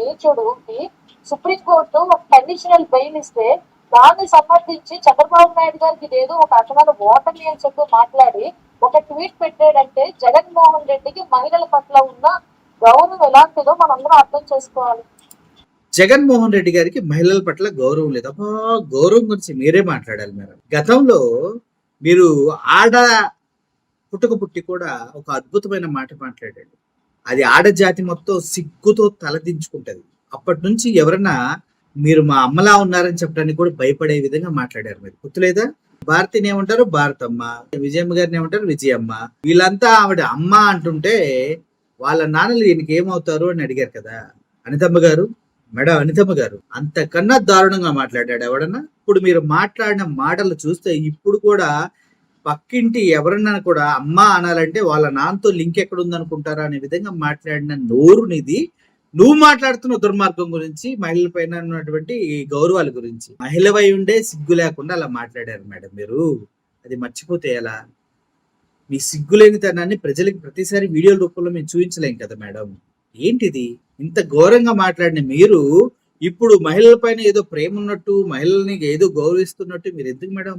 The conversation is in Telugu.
నీచుడుకి సుప్రీంకోర్టు ఒక కండిషనల్ బెయిల్ ఇస్తే దాన్ని సమర్థించి చంద్రబాబు నాయుడు గారికి ఇదేదో ఒక అసలు ఓటమి అని చెప్పి మాట్లాడి ఒక ట్వీట్ పెట్టాడంటే జగన్మోహన్ రెడ్డికి మహిళల పట్ల ఉన్న గౌరవం ఎలాంటిదో మనందరం అర్థం చేసుకోవాలి. జగన్మోహన్ రెడ్డి గారికి మహిళల పట్ల గౌరవం లేదు. అబ్బా, గౌరవం గురించి మీరే మాట్లాడాలి. మేడం, గతంలో మీరు ఆడ పుట్టి కూడా ఒక అద్భుతమైన మాట మాట్లాడాడు. అది ఆడజాతి మొత్తం సిగ్గుతో తలదించుకుంటది. అప్పటి నుంచి ఎవరన్నా మీరు మా అమ్మలా ఉన్నారని చెప్పడానికి కూడా భయపడే విధంగా మాట్లాడారు. మీరు గుర్తులేదా? భారతిని ఏమంటారు భారతమ్మ, విజయమ్మ గారిని ఏమంటారు విజయమ్మ. వీళ్ళంతా ఆవిడ అమ్మ అంటుంటే వాళ్ళ నాన్నలు ఈయనకి ఏమవుతారు అని అడిగారు కదా అనితమ్మ గారు. మేడం అనితమ్మ గారు, అంతకన్నా దారుణంగా మాట్లాడాడు ఎవడన్నా? ఇప్పుడు మీరు మాట్లాడిన మాటలు చూస్తే ఇప్పుడు కూడా పక్కింటి ఎవరన్నా కూడా అమ్మ అనాలంటే వాళ్ళ నాన్నతో లింక్ ఎక్కడ ఉందనుకుంటారా అనే విధంగా మాట్లాడిన నోరు నిది. నువ్వు మాట్లాడుతున్న దుర్మార్గం గురించి, మహిళల పైన ఉన్నటువంటి గౌరవాల గురించి. మహిళవై ఉండే సిగ్గు లేకుండా అలా మాట్లాడారు మేడం మీరు. అది మర్చిపోతే ఎలా? మీ సిగ్గులేనితనాన్ని ప్రజలకు ప్రతిసారి వీడియోల రూపంలో మేము చూపించలేం కదా మేడం. ఏంటిది? ఇంత ఘోరంగా మాట్లాడిన మీరు ఇప్పుడు మహిళల పైన ఏదో ప్రేమ ఉన్నట్టు, మహిళల్ని ఏదో గౌరవిస్తున్నట్టు మీరు ఎందుకు మేడం